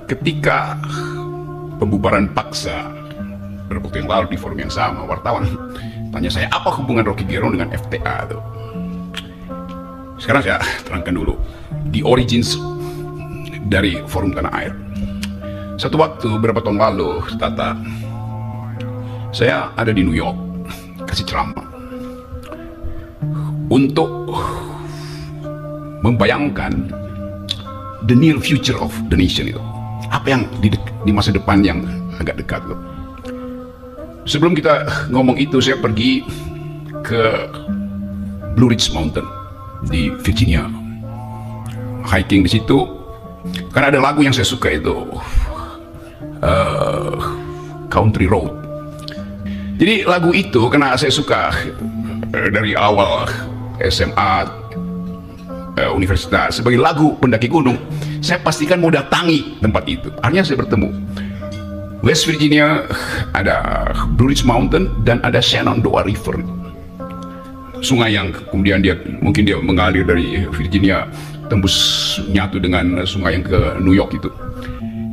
ketika pembubaran paksa beberapa waktu yang lalu di forum yang sama, wartawan tanya saya apa hubungan Rocky Gerung dengan FTA tuh. Sekarang saya terangkan dulu the origins dari forum Tanah Air. Satu waktu beberapa tahun lalu, Tata, saya ada di New York kasih ceramah untuk membayangkan the near future of the nation itu. Apa yang di masa depan yang agak dekat itu. Sebelum kita ngomong itu, saya pergi ke Blue Ridge Mountain di Virginia, hiking di situ karena ada lagu yang saya suka itu, Country Road. Jadi lagu itu karena saya suka dari awal SMA, universitas, sebagai lagu pendaki gunung, saya pastikan mau datangi tempat itu. Akhirnya saya bertemu West Virginia, ada Blue Ridge Mountain, dan ada Shenandoah River, sungai yang kemudian mungkin dia mengalir dari Virginia tembus nyatu dengan sungai yang ke New York itu.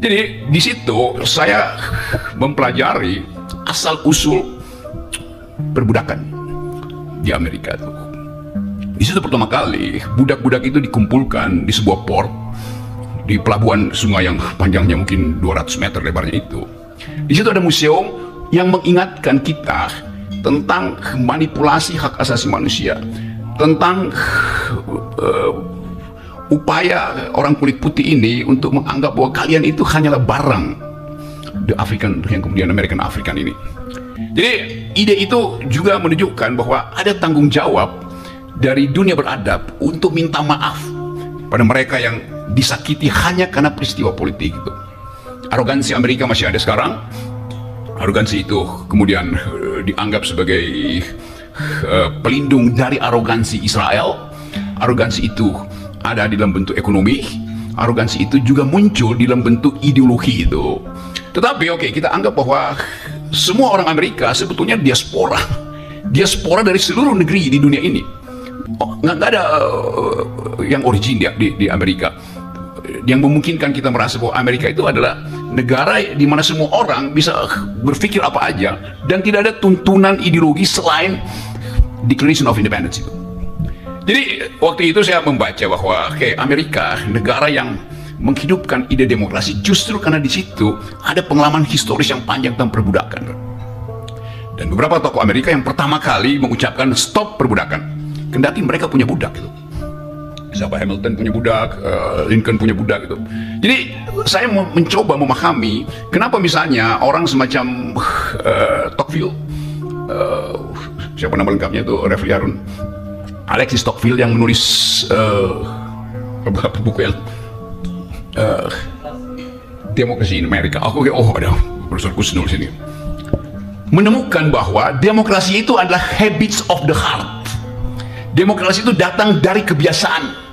Jadi di situ saya mempelajari asal usul perbudakan di Amerika itu. Di situ pertama kali budak-budak itu dikumpulkan di sebuah port di pelabuhan sungai yang panjangnya mungkin 200 meter lebarnya itu. Di situ ada museum yang mengingatkan kita tentang manipulasi hak asasi manusia, tentang upaya orang kulit putih ini untuk menganggap bahwa kalian itu hanyalah barang, the African, yang kemudian American African ini. Jadi ide itu juga menunjukkan bahwa ada tanggung jawab dari dunia beradab untuk minta maaf pada mereka yang disakiti hanya karena peristiwa politik itu. Arogansi Amerika masih ada sekarang. Arogansi itu kemudian dianggap sebagai pelindung dari arogansi Israel. Arogansi itu ada di dalam bentuk ekonomi. Arogansi itu juga muncul di dalam bentuk ideologi itu. Tetapi oke, kita anggap bahwa semua orang Amerika sebetulnya diaspora. Diaspora dari seluruh negeri di dunia ini. Nggak ada yang origin di Amerika yang memungkinkan kita merasa bahwa Amerika itu adalah negara di mana semua orang bisa berpikir apa aja dan tidak ada tuntunan ideologi selain Declaration of Independence itu. Jadi waktu itu saya membaca bahwa Amerika negara yang menghidupkan ide demokrasi justru karena di situ ada pengalaman historis yang panjang tentang perbudakan. Dan beberapa tokoh Amerika yang pertama kali mengucapkan stop perbudakan, kendati mereka punya budak itu. Siapa Hamilton punya budak, Lincoln punya budak itu. Jadi saya mencoba memahami kenapa misalnya orang semacam Tocqueville, siapa nama lengkapnya itu, Refli Harun, Alexis Tocqueville yang menulis beberapa buku yang Demokrasi in Amerika. Ada Profesor Kus nulis ini, menemukan bahwa demokrasi itu adalah habits of the heart. Demokrasi itu datang dari kebiasaan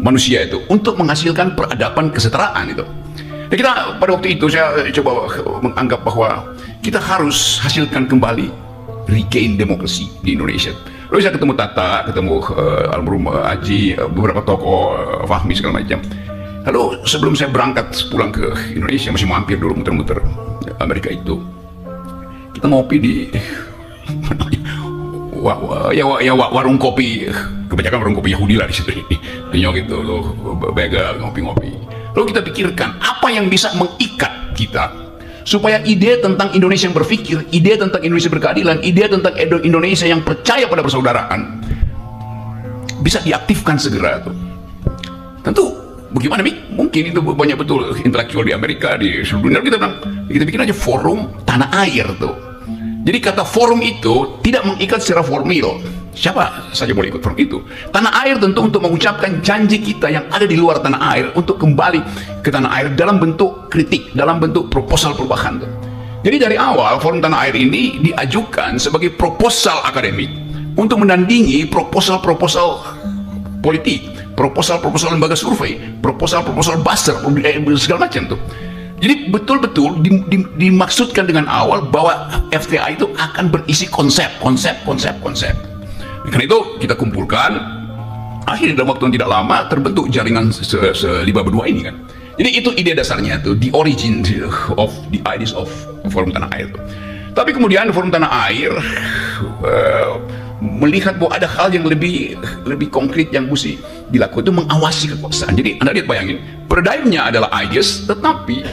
manusia itu untuk menghasilkan peradaban kesetaraan itu. Dan kita pada waktu itu saya coba menganggap bahwa kita harus hasilkan kembali regain demokrasi di Indonesia. Lalu saya ketemu Tata, ketemu almarhum Aji, beberapa tokoh, Fahmi segala macam. Lalu sebelum saya berangkat pulang ke Indonesia, masih mampir dulu muter-muter Amerika itu, kita ngopi di warung kopi, kebanyakan warung kopi Yahudi lah di situ, di New York itu, bagel, ngopi-ngopi. Lalu kita pikirkan apa yang bisa mengikat kita supaya ide tentang Indonesia yang berpikir, ide tentang Indonesia berkeadilan, ide tentang Indonesia yang percaya pada persaudaraan bisa diaktifkan segera tuh. Tentu bagaimana mungkin itu banyak betul intelektual di Amerika, di seluruh dunia. Kita bikin aja forum tanah air tuh. Jadi kata forum itu tidak mengikat secara formal. Siapa saja boleh ikut forum itu. Tanah air tentu untuk mengucapkan janji kita yang ada di luar tanah air untuk kembali ke tanah air dalam bentuk kritik, dalam bentuk proposal perubahan. Jadi dari awal forum tanah air ini diajukan sebagai proposal akademik untuk menandingi proposal-proposal politik, proposal-proposal lembaga survei, proposal-proposal buzzer, segala macam tuh. Jadi betul-betul dimaksudkan dengan awal bahwa FTA itu akan berisi konsep. Karena itu kita kumpulkan, akhirnya dalam waktu yang tidak lama terbentuk jaringan selima berdua ini kan. Jadi itu ide dasarnya tuh, the origin of the ideas of Forum Tanah Air tuh. Tapi kemudian Forum Tanah Air melihat bahwa ada hal yang lebih konkret yang mesti dilakukan, itu mengawasi kekuasaan. Jadi Anda lihat, bayangin, paradigmnya adalah ideas, tetapi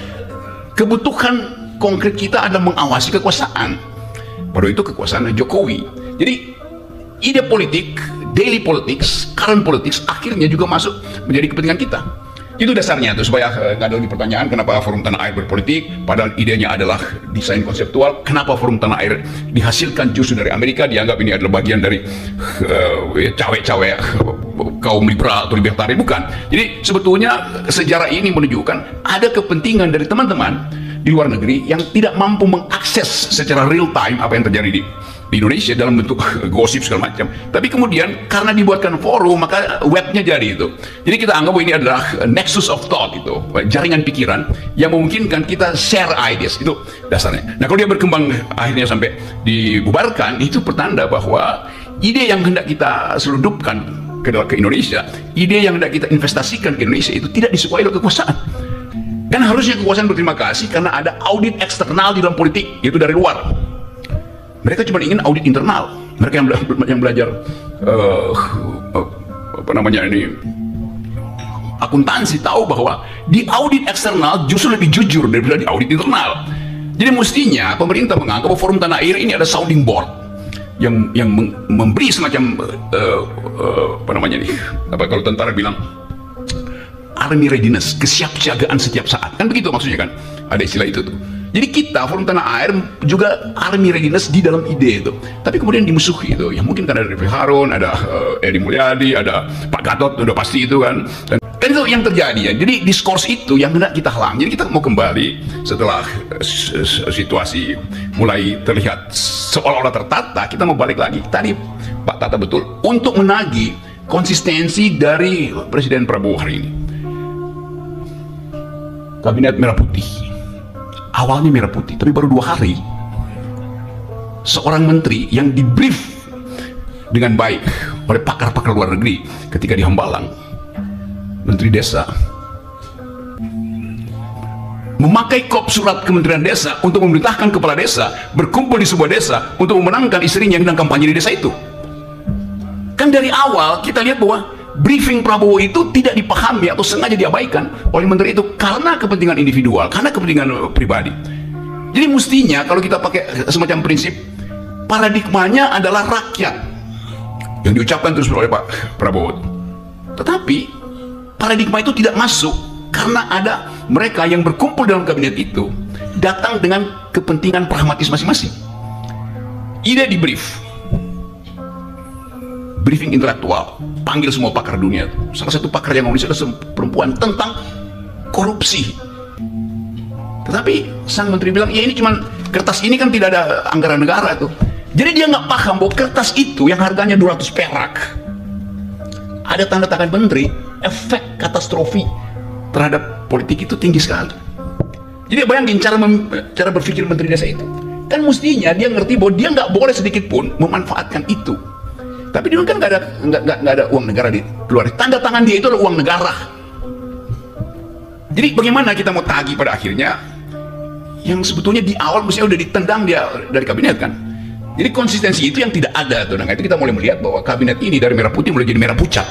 kebutuhan konkret kita adalah mengawasi kekuasaan. Pada itu kekuasaan Jokowi. Jadi ide politik, daily politics, current politics akhirnya juga masuk menjadi kepentingan kita. Itu dasarnya tuh, supaya nggak ada lagi pertanyaan kenapa Forum Tanah Air berpolitik, padahal idenya adalah desain konseptual. Kenapa Forum Tanah Air dihasilkan justru dari Amerika, dianggap ini adalah bagian dari cawe-cawe kaum liberal atau libertarian? Bukan. Jadi sebetulnya sejarah ini menunjukkan ada kepentingan dari teman-teman di luar negeri yang tidak mampu mengakses secara real time apa yang terjadi di Indonesia dalam bentuk gosip segala macam. Tapi kemudian karena dibuatkan forum, maka webnya jadi itu. Jadi kita anggap bahwa ini adalah nexus of thought, itu jaringan pikiran yang memungkinkan kita share ideas. Itu dasarnya. Nah, kalau dia berkembang akhirnya sampai dibubarkan, itu pertanda bahwa ide yang hendak kita selundupkan ke Indonesia, ide yang hendak kita investasikan ke Indonesia itu tidak disukai oleh kekuasaan. Dan harusnya kekuasaan berterima kasih karena ada audit eksternal di dalam politik, yaitu dari luar. Mereka cuma ingin audit internal. Mereka yang belajar akuntansi tahu bahwa di audit eksternal justru lebih jujur daripada di audit internal. Jadi mestinya pemerintah menganggap bahwa Forum Tanah Air ini ada sounding board yang memberi semacam kalau tentara bilang army readiness, kesiapsiagaan setiap saat. Kan begitu maksudnya kan? Ada istilah itu tuh. Jadi kita, Forum Tanah Air, juga army readiness di dalam ide itu. Tapi kemudian dimusuhi itu. Ya mungkin kan ada Refli Harun, ada Edi Mulyadi, ada Pak Gatot, udah pasti itu kan. Dan itu yang terjadi ya. Jadi diskurs itu yang hendak kita halang. Jadi kita mau kembali setelah situasi mulai terlihat seolah-olah tertata, kita mau balik lagi. Tadi Pak Tata betul, untuk menagih konsistensi dari Presiden Prabowo hari ini. Kabinet Merah Putih. Awalnya merah putih, tapi baru 2 hari seorang menteri yang dibrief dengan baik oleh pakar-pakar luar negeri ketika di Hambalang, Menteri Desa, memakai kop surat Kementerian Desa untuk memerintahkan kepala desa berkumpul di sebuah desa untuk memenangkan istrinya yang sedang kampanye di desa itu. Kan dari awal kita lihat bahwa briefing Prabowo itu tidak dipahami atau sengaja diabaikan oleh menteri itu karena kepentingan individual, karena kepentingan pribadi. Jadi mestinya kalau kita pakai semacam prinsip, paradigmanya adalah rakyat yang diucapkan terus oleh Pak Prabowo. Tetapi paradigma itu tidak masuk karena ada mereka yang berkumpul dalam kabinet itu datang dengan kepentingan pragmatis masing-masing. Ide di briefing intelektual, panggil semua pakar dunia. Salah satu pakar yang Indonesia adalah perempuan tentang korupsi. Tetapi sang menteri bilang, ya ini cuman kertas ini kan tidak ada anggaran negara tuh. Jadi dia nggak paham bahwa kertas itu yang harganya 200 perak, ada tanda tangan menteri, efek katastrofi terhadap politik itu tinggi sekali. Jadi bayangin cara berpikir menteri desa itu. Kan mestinya dia ngerti bahwa dia nggak boleh sedikit pun memanfaatkan itu. Tapi dia kan nggak ada uang negara keluar. Tanda tangan dia itu adalah uang negara. Jadi bagaimana kita mau tagih pada akhirnya yang sebetulnya di awal mestinya udah ditendang dia dari kabinet kan. Jadi konsistensi itu yang tidak ada tuh. Nah itu kita mulai melihat bahwa kabinet ini dari merah putih mulai jadi merah pucat.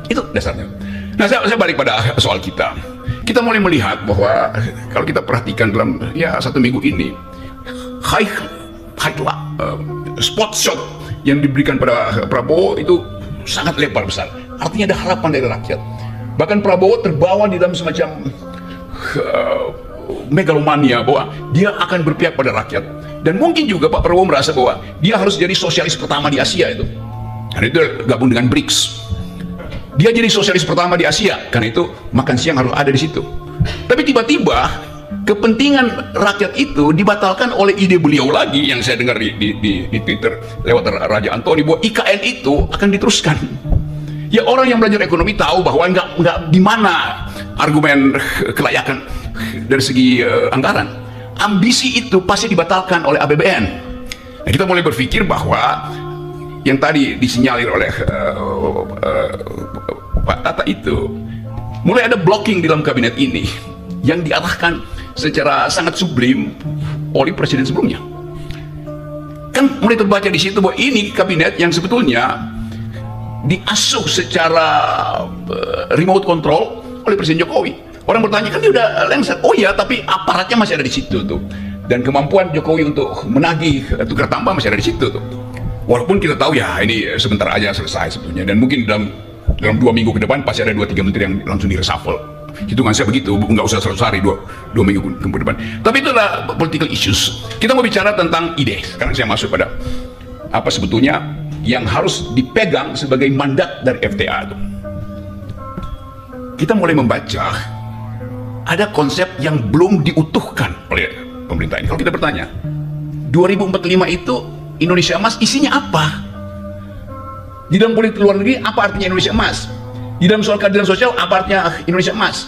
Itu dasarnya. Nah saya balik pada soal kita. Kita mulai melihat bahwa kalau kita perhatikan dalam satu minggu ini, spot shot yang diberikan pada Prabowo itu sangat lebar besar. Artinya ada harapan dari rakyat. Bahkan Prabowo terbawa di dalam semacam megalomania bahwa dia akan berpihak pada rakyat. Dan mungkin juga Pak Prabowo merasa bahwa dia harus jadi sosialis pertama di Asia itu. Karena itu gabung dengan BRICS. Dia jadi sosialis pertama di Asia. Karena itu makan siang harus ada di situ. Tapi tiba-tiba kepentingan rakyat itu dibatalkan oleh ide beliau lagi yang saya dengar di Twitter lewat Raja Antoni bahwa IKN itu akan diteruskan. Ya orang yang belajar ekonomi tahu bahwa nggak di mana argumen kelayakan dari segi anggaran. Ambisi itu pasti dibatalkan oleh APBN. Nah, kita mulai berpikir bahwa yang tadi disinyalir oleh Pak Tata itu mulai ada blocking di dalam kabinet ini yang diarahkan secara sangat sublim oleh presiden sebelumnya. Kan mulai terbaca di situ bahwa ini kabinet yang sebetulnya diasuh secara remote control oleh Presiden Jokowi. Orang bertanya, kan dia udah lengser. Oh ya, tapi aparatnya masih ada di situ tuh. Dan kemampuan Jokowi untuk menagih tukar tambah masih ada di situ tuh. Walaupun kita tahu ya ini sebentar aja selesai sebetulnya, dan mungkin dalam 2 minggu ke depan pasti ada 2-3 menteri yang langsung di-reshuffle. Hitungan saya begitu, nggak usah 100 hari, 2 minggu ke depan. Tapi itulah political issues. Kita mau bicara tentang ide. Sekarang saya masuk pada apa sebetulnya yang harus dipegang sebagai mandat dari FTA itu. Kita mulai membaca ada konsep yang belum diutuhkan oleh pemerintah ini. Kalau kita bertanya, 2045 itu Indonesia emas isinya apa? Di dalam politik luar negeri apa artinya Indonesia emas? Di dalam soal keadilan sosial apa artinya Indonesia emas?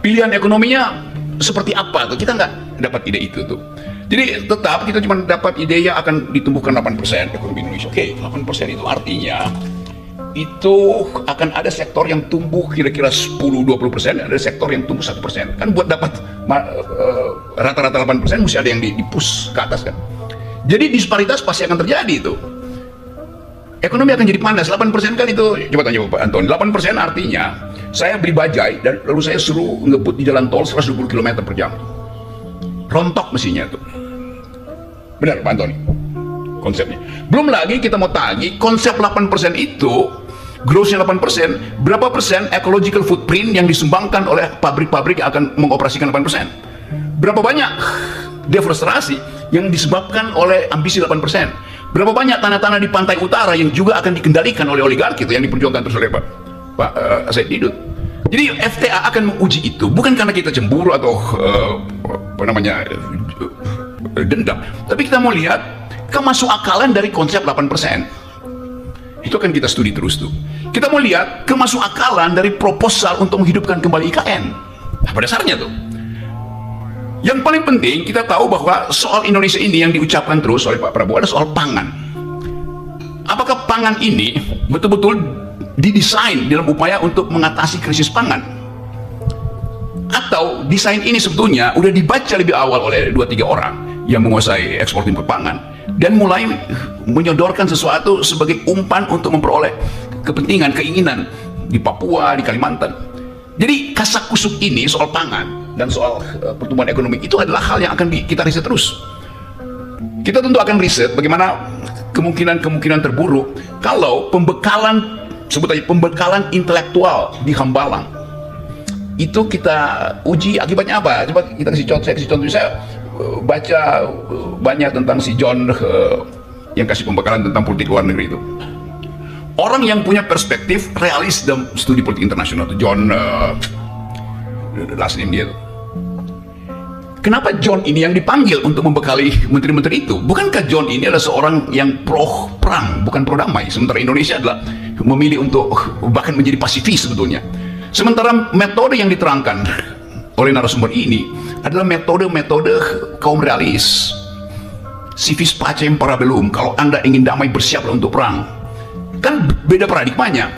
Pilihan ekonominya seperti apa? Kita nggak dapat ide itu tuh. Jadi tetap kita cuma dapat ide yang akan ditumbuhkan 8% ekonomi Indonesia. Oke, 8% itu artinya itu akan ada sektor yang tumbuh kira-kira 10-20%, ada sektor yang tumbuh 1%. Kan buat dapat rata-rata 8% mesti ada yang di-push ke atas kan. Jadi disparitas pasti akan terjadi itu. Ekonomi akan jadi panas. 8% kan itu, coba tanya Pak Anton, 8% artinya saya beli bajai dan lalu saya suruh ngebut di jalan tol 120 km per jam. Rontok mesinnya tuh. Benar Pak Antoni konsepnya. Belum lagi kita mau tagih konsep 8% itu, grossnya 8%, berapa persen ecological footprint yang disumbangkan oleh pabrik-pabrik yang akan mengoperasikan 8%? Berapa banyak deforestasi yang disebabkan oleh ambisi 8%? Berapa banyak tanah-tanah di pantai utara yang juga akan dikendalikan oleh oligarki itu yang diperjuangkan terus oleh Pak Said Didut. Jadi FTA akan menguji itu bukan karena kita cemburu atau dendam, tapi kita mau lihat kemasukakalan dari konsep 8%. Itu akan kita studi terus tuh. Kita mau lihat kemasukakalan dari proposal untuk menghidupkan kembali IKN. Nah, pada dasarnya tuh. Yang paling penting kita tahu bahwa soal Indonesia ini yang diucapkan terus oleh Pak Prabowo ada soal pangan. Apakah pangan ini betul-betul didesain dalam upaya untuk mengatasi krisis pangan? Atau desain ini sebetulnya udah dibaca lebih awal oleh 2-3 orang yang menguasai ekspor impor pangan dan mulai menyodorkan sesuatu sebagai umpan untuk memperoleh kepentingan, keinginan di Papua, di Kalimantan. Jadi kasak-kusuk ini soal pangan dan soal pertumbuhan ekonomi itu adalah hal yang akan kita riset terus. Kita tentu akan riset bagaimana kemungkinan terburuk kalau pembekalan, sebut aja pembekalan intelektual di Hambalang itu kita uji akibatnya apa. Coba kita kasih contoh, saya kasih contoh. Saya baca banyak tentang si John yang kasih pembekalan tentang politik luar negeri itu. Orang yang punya perspektif realis dalam studi politik internasional itu John last name dia tuh. Kenapa John ini yang dipanggil untuk membekali menteri-menteri itu? Bukankah John ini adalah seorang yang pro perang, bukan pro damai? Sementara Indonesia adalah memilih untuk bahkan menjadi pasifis sebetulnya. Sementara metode yang diterangkan oleh narasumber ini adalah metode-metode kaum realis. Civis pacem parabellum, kalau Anda ingin damai bersiaplah untuk perang. Kan beda paradigmanya.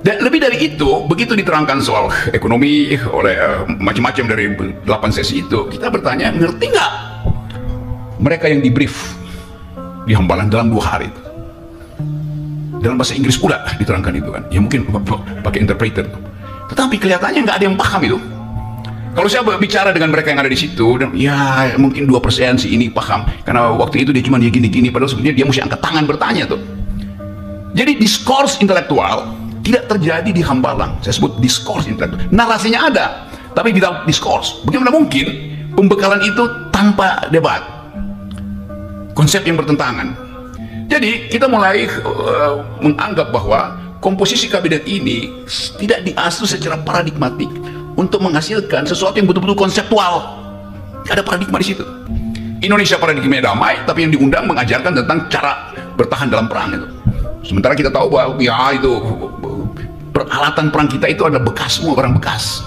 Dan lebih dari itu, begitu diterangkan soal ekonomi oleh macam-macam dari 8 sesi itu, kita bertanya, ngerti nggak mereka yang di-brief di Hambalang dalam 2 hari itu? Dalam bahasa Inggris pula diterangkan itu kan, ya mungkin pakai interpreter. Tetapi kelihatannya nggak ada yang paham itu. Kalau saya bicara dengan mereka yang ada di situ, dan ya mungkin 2% si ini paham, karena waktu itu dia cuma gini-gini, padahal sebenarnya dia mesti angkat tangan bertanya tuh. Jadi diskurs intelektual tidak terjadi di Hambalang. Saya sebut diskurs intelektual. Narasinya ada, tapi without diskurs. Bagaimana mungkin pembekalan itu tanpa debat? Konsep yang bertentangan. Jadi kita mulai menganggap bahwa komposisi kabinet ini tidak diasuh secara paradigmatik untuk menghasilkan sesuatu yang betul-betul konseptual. Ada paradigma di situ. Indonesia paradigma damai, tapi yang diundang mengajarkan tentang cara bertahan dalam perang itu. Sementara kita tahu bahwa ya itu peralatan perang kita itu ada bekas, semua barang bekas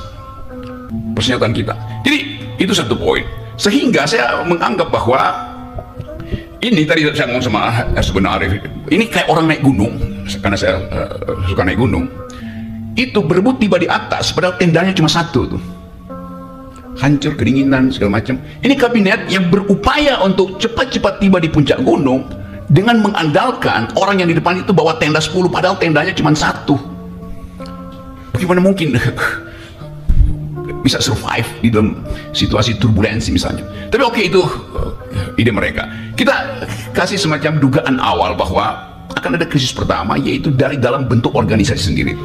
persenjataan kita. Jadi itu satu poin. Sehingga saya menganggap bahwa ini tadi saya ngomong sama sebenarnya Arif, ini kayak orang naik gunung, karena saya suka naik gunung. itu berebut tiba di atas, padahal tendanya cuma satu tuh. Hancur, kedinginan, segala macam. Ini kabinet yang berupaya untuk cepat-cepat tiba di puncak gunung dengan mengandalkan orang yang di depan itu bawa tenda 10, padahal tendanya cuma satu. Bagaimana mungkin bisa survive di dalam situasi turbulensi misalnya? Tapi oke, itu ide mereka. Kita kasih semacam dugaan awal bahwa akan ada krisis pertama, yaitu dari dalam bentuk organisasi sendiri.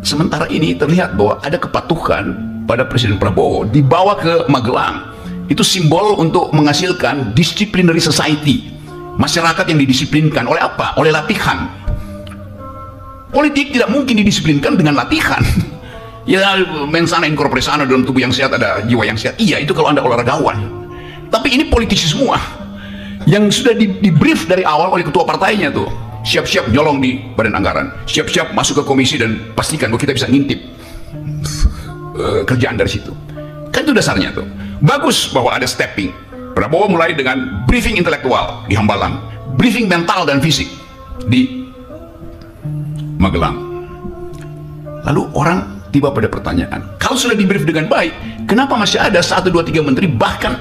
Sementara ini terlihat bahwa ada kepatuhan pada Presiden Prabowo dibawa ke Magelang. Itu simbol untuk menghasilkan disciplinary society, masyarakat yang didisiplinkan oleh apa? Oleh latihan. Politik tidak mungkin didisiplinkan dengan latihan. Ya, mensana in corpore sano, dalam tubuh yang sehat ada jiwa yang sehat. Iya, itu kalau Anda olahragawan. Tapi ini politisi semua yang sudah di brief dari awal oleh ketua partainya tuh. Siap-siap nyolong di badan anggaran, siap-siap masuk ke komisi dan pastikan bahwa kita bisa ngintip kerjaan dari situ. Kan itu dasarnya tuh. Bagus bahwa ada stepping. Prabowo mulai dengan briefing intelektual di Hambalang, briefing mental dan fisik di Magelang. Lalu orang tiba pada pertanyaan, kalau sudah di brief dengan baik, kenapa masih ada 1, 2, 3 menteri bahkan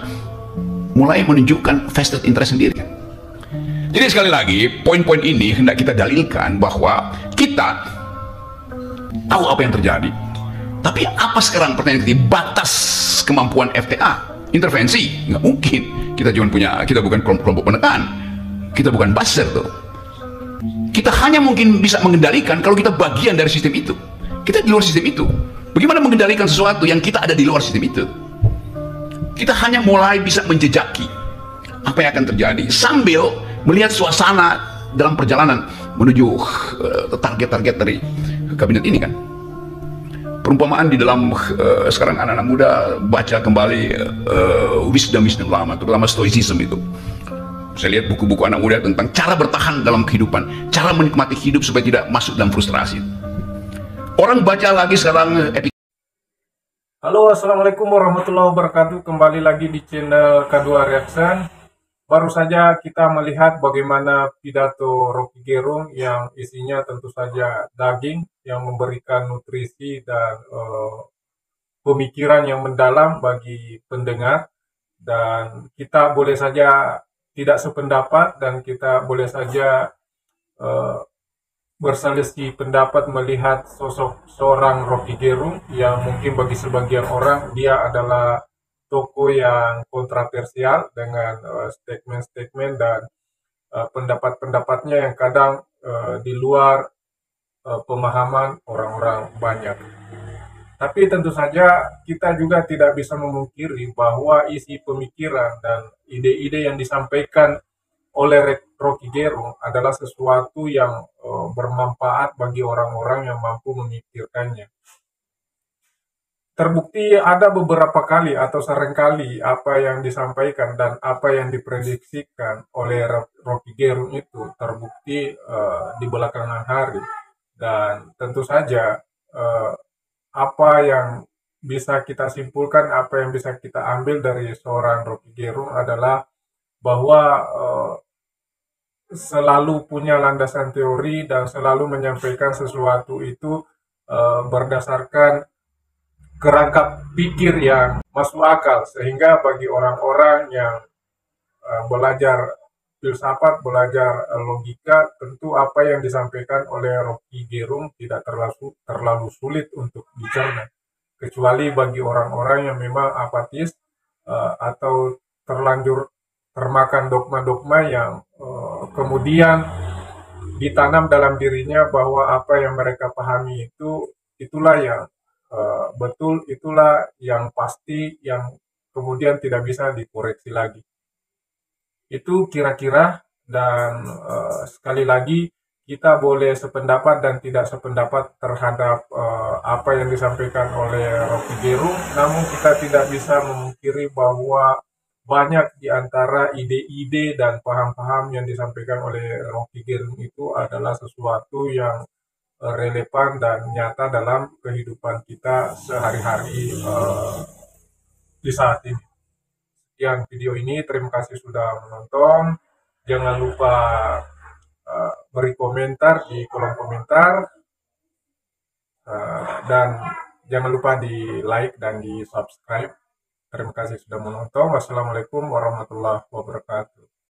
mulai menunjukkan vested interest sendiri? Jadi sekali lagi, poin-poin ini hendak kita dalilkan bahwa kita tahu apa yang terjadi. Tapi apa sekarang pertanyaan kita? Batas kemampuan FTA, intervensi? Nggak mungkin. Kita bukan kelompok penekan, kita bukan buzzer tuh. Kita hanya mungkin bisa mengendalikan kalau kita bagian dari sistem itu. Kita di luar sistem itu. Bagaimana mengendalikan sesuatu yang kita ada di luar sistem itu? Kita hanya mulai bisa menjejaki apa yang akan terjadi sambil melihat suasana dalam perjalanan menuju target-target dari kabinet ini kan. Perumpamaan di dalam sekarang anak-anak muda baca kembali wisdom lama, terutama stoicism itu. Saya lihat buku-buku anak muda tentang cara bertahan dalam kehidupan, cara menikmati hidup supaya tidak masuk dalam frustrasi. Orang baca lagi sekarang Halo, assalamualaikum warahmatullahi wabarakatuh. Kembali lagi di channel K2 Reaction. Baru saja kita melihat bagaimana pidato Rocky Gerung yang isinya tentu saja daging yang memberikan nutrisi dan pemikiran yang mendalam bagi pendengar. Dan kita boleh saja tidak sependapat dan kita boleh saja berselisih pendapat melihat sosok seorang Rocky Gerung yang mungkin bagi sebagian orang dia adalah tokoh yang kontroversial dengan statement-statement dan pendapat-pendapatnya yang kadang di luar pemahaman orang-orang banyak. Tapi tentu saja kita juga tidak bisa memungkiri bahwa isi pemikiran dan ide-ide yang disampaikan oleh Rocky Gerung adalah sesuatu yang bermanfaat bagi orang-orang yang mampu memikirkannya. Terbukti ada beberapa kali atau seringkali apa yang disampaikan dan apa yang diprediksikan oleh Rocky Gerung itu terbukti di belakangan hari. Dan tentu saja apa yang bisa kita simpulkan, apa yang bisa kita ambil dari seorang Rocky Gerung adalah bahwa selalu punya landasan teori dan selalu menyampaikan sesuatu itu berdasarkan kerangka pikir yang masuk akal, sehingga bagi orang-orang yang belajar filsafat, belajar logika, tentu apa yang disampaikan oleh Rocky Gerung tidak terlalu sulit untuk dicerna, kecuali bagi orang-orang yang memang apatis atau terlanjur termakan dogma-dogma yang kemudian ditanam dalam dirinya bahwa apa yang mereka pahami itulah yang betul, itulah yang pasti, yang kemudian tidak bisa dikoreksi lagi. Itu kira-kira, dan sekali lagi kita boleh sependapat dan tidak sependapat terhadap apa yang disampaikan oleh Rocky Gerung, namun kita tidak bisa memungkiri bahwa banyak di antara ide-ide dan paham-paham yang disampaikan oleh Rocky Gerung itu adalah sesuatu yang relevan dan nyata dalam kehidupan kita sehari-hari di saat ini. Sekian video ini, terima kasih sudah menonton. Jangan lupa beri komentar di kolom komentar, Dan jangan lupa di like dan di subscribe. Terima kasih sudah menonton. Wassalamualaikum warahmatullahi wabarakatuh.